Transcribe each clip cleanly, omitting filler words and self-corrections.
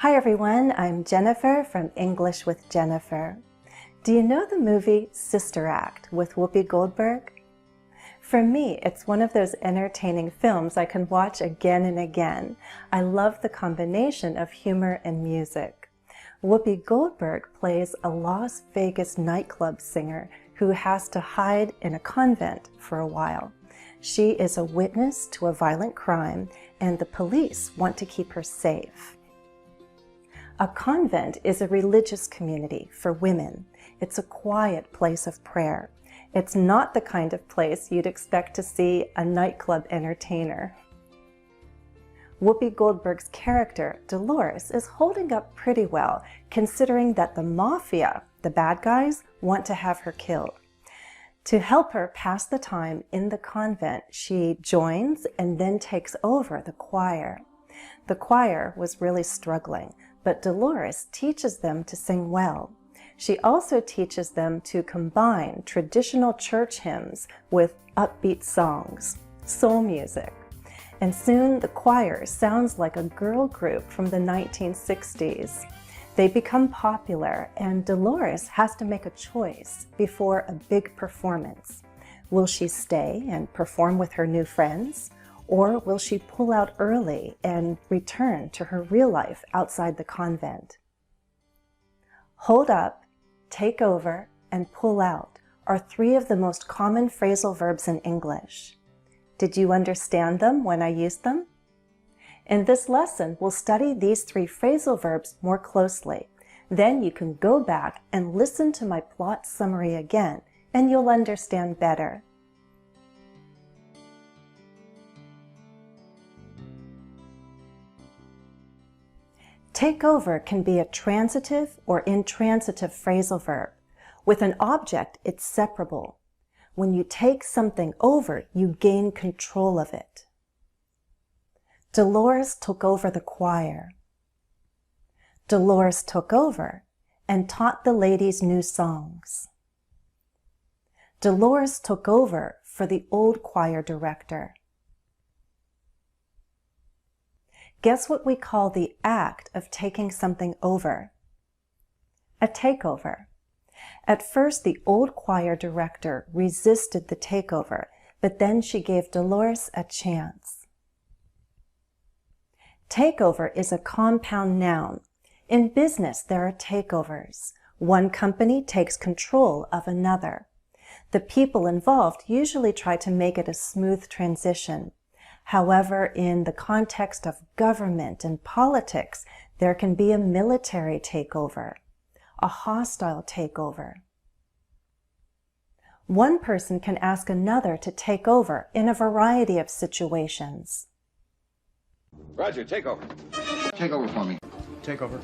Hi everyone, I'm Jennifer from English with Jennifer. Do you know the movie Sister Act with Whoopi Goldberg? For me, it's one of those entertaining films I can watch again and again. I love the combination of humor and music. Whoopi Goldberg plays a Las Vegas nightclub singer who has to hide in a convent for a while. She is a witness to a violent crime, and the police want to keep her safe. A convent is a religious community for women. It's a quiet place of prayer. It's not the kind of place you'd expect to see a nightclub entertainer. Whoopi Goldberg's character, Dolores, is holding up pretty well, considering that the mafia, the bad guys, want to have her killed. To help her pass the time in the convent, she joins and then takes over the choir. The choir was really struggling, but Dolores teaches them to sing well. She also teaches them to combine traditional church hymns with upbeat songs, soul music. And soon the choir sounds like a girl group from the 1960s. They become popular, and Dolores has to make a choice before a big performance. Will she stay and perform with her new friends? Or will she pull out early and return to her real life outside the convent? Hold up, take over, and pull out are three of the most common phrasal verbs in English. Did you understand them when I used them? In this lesson, we'll study these three phrasal verbs more closely. Then you can go back and listen to my plot summary again, and you'll understand better. Take over can be a transitive or intransitive phrasal verb. With an object, it's separable. When you take something over, you gain control of it. Dolores took over the choir. Dolores took over and taught the ladies new songs. Dolores took over for the old choir director. Guess what we call the act of taking something over? A takeover. At first, the old choir director resisted the takeover, but then she gave Dolores a chance. Takeover is a compound noun. In business, there are takeovers. One company takes control of another. The people involved usually try to make it a smooth transition. However, in the context of government and politics, there can be a military takeover, a hostile takeover. One person can ask another to take over in a variety of situations. Roger, take over. Take over for me. Take over.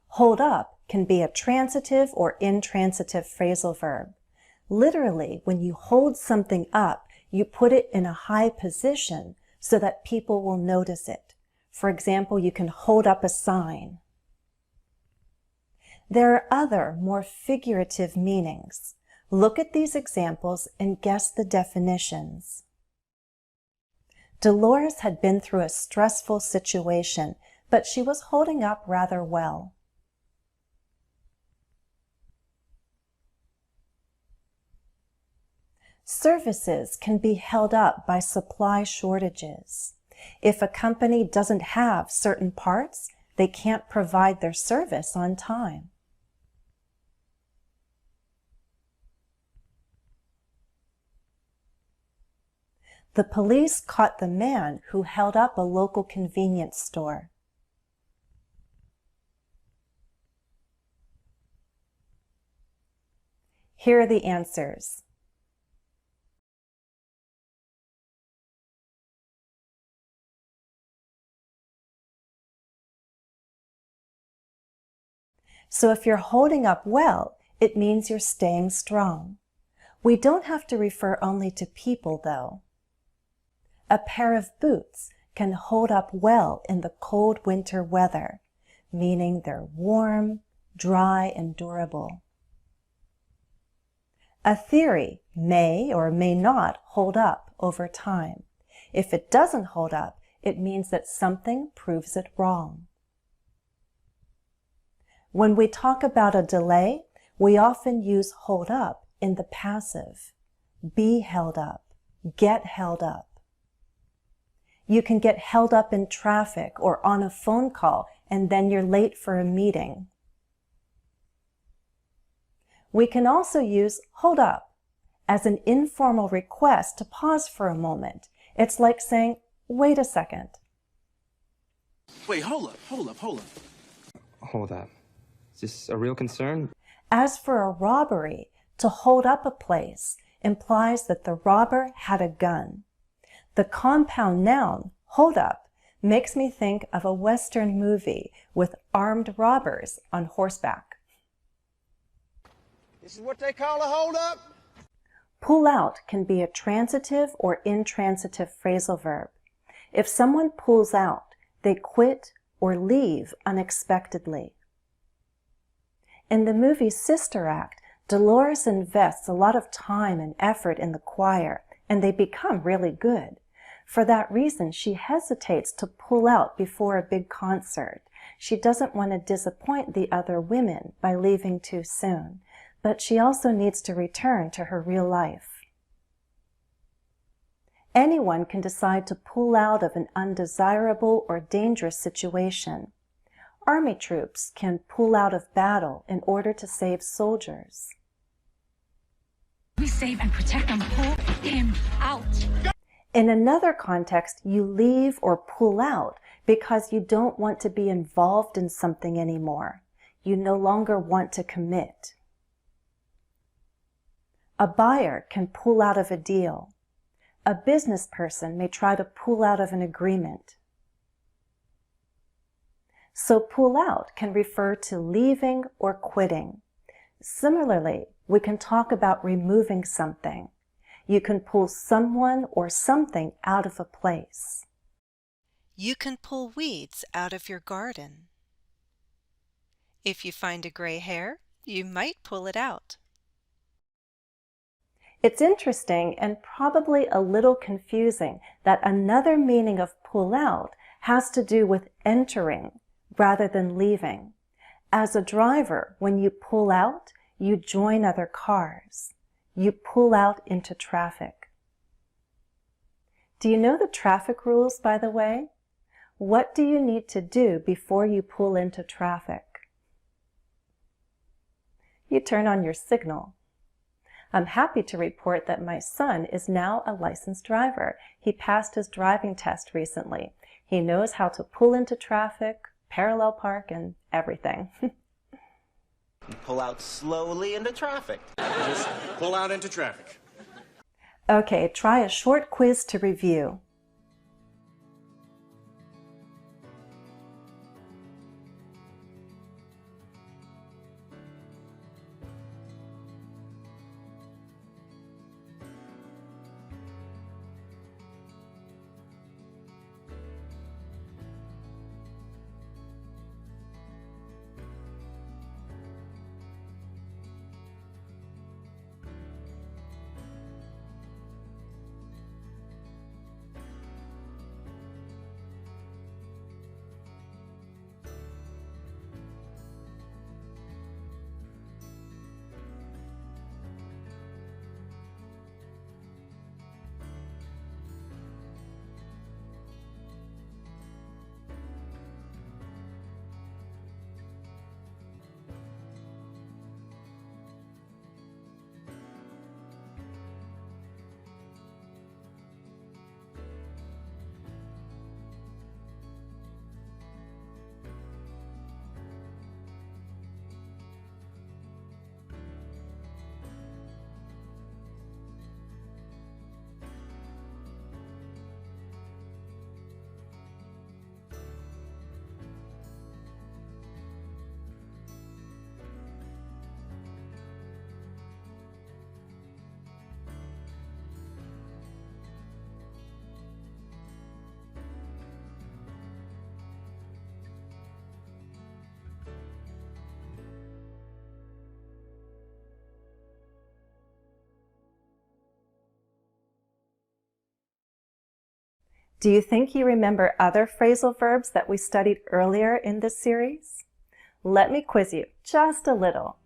Hold up can be a transitive or intransitive phrasal verb. Literally, when you hold something up, you put it in a high position so that people will notice it. For example, you can hold up a sign. There are other, more figurative meanings. Look at these examples and guess the definitions. Dolores had been through a stressful situation, but she was holding up rather well. Services can be held up by supply shortages. If a company doesn't have certain parts, they can't provide their service on time. The police caught the man who held up a local convenience store. Here are the answers. So if you're holding up well, it means you're staying strong. We don't have to refer only to people, though. A pair of boots can hold up well in the cold winter weather, meaning they're warm, dry, and durable. A theory may or may not hold up over time. If it doesn't hold up, it means that something proves it wrong. When we talk about a delay, we often use hold up in the passive. Be held up, get held up. You can get held up in traffic or on a phone call and then you're late for a meeting. We can also use hold up as an informal request to pause for a moment. It's like saying, wait a second. Wait, hold up. Hold up. Is this a real concern? As for a robbery, to hold up a place implies that the robber had a gun. The compound noun, hold up, makes me think of a Western movie with armed robbers on horseback. This is what they call a hold up? Pull out can be a transitive or intransitive phrasal verb. If someone pulls out, they quit or leave unexpectedly. In the movie Sister Act, Dolores invests a lot of time and effort in the choir, and they become really good. For that reason, she hesitates to pull out before a big concert. She doesn't want to disappoint the other women by leaving too soon, but she also needs to return to her real life. Anyone can decide to pull out of an undesirable or dangerous situation. Army troops can pull out of battle in order to save soldiers. We save and protect them. Pull him out. In another context, you leave or pull out because you don't want to be involved in something anymore. You no longer want to commit. A buyer can pull out of a deal. A business person may try to pull out of an agreement. So pull out can refer to leaving or quitting. Similarly, we can talk about removing something. You can pull someone or something out of a place. You can pull weeds out of your garden. If you find a gray hair, you might pull it out. It's interesting and probably a little confusing that another meaning of pull out has to do with entering rather than leaving. As a driver, when you pull out, you join other cars. You pull out into traffic. Do you know the traffic rules, by the way? What do you need to do before you pull into traffic? You turn on your signal. I'm happy to report that my son is now a licensed driver. He passed his driving test recently. He knows how to pull into traffic, parallel park, and everything. Pull out slowly into traffic. Just pull out into traffic. Okay, try a short quiz to review. Do you think you remember other phrasal verbs that we studied earlier in this series? Let me quiz you just a little.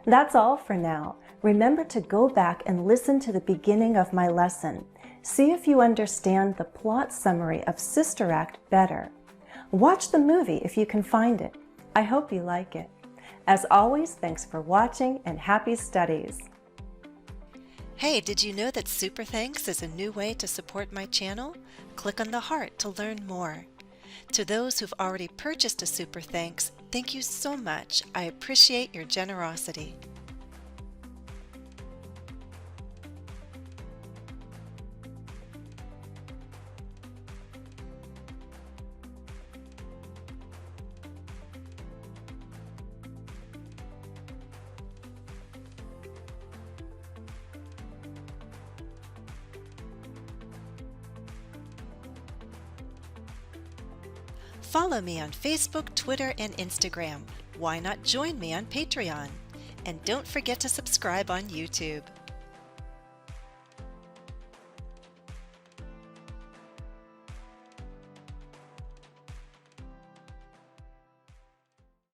That's all for now. Remember to go back and listen to the beginning of my lesson. See if you understand the plot summary of Sister Act better. Watch the movie if you can find it. I hope you like it. As always, thanks for watching and happy studies. Hey, did you know that Super Thanks is a new way to support my channel? Click on the heart to learn more. To those who've already purchased a Super Thanks, thank you so much. I appreciate your generosity. Follow me on Facebook, Twitter, and Instagram. Why not join me on Patreon? And don't forget to subscribe on YouTube.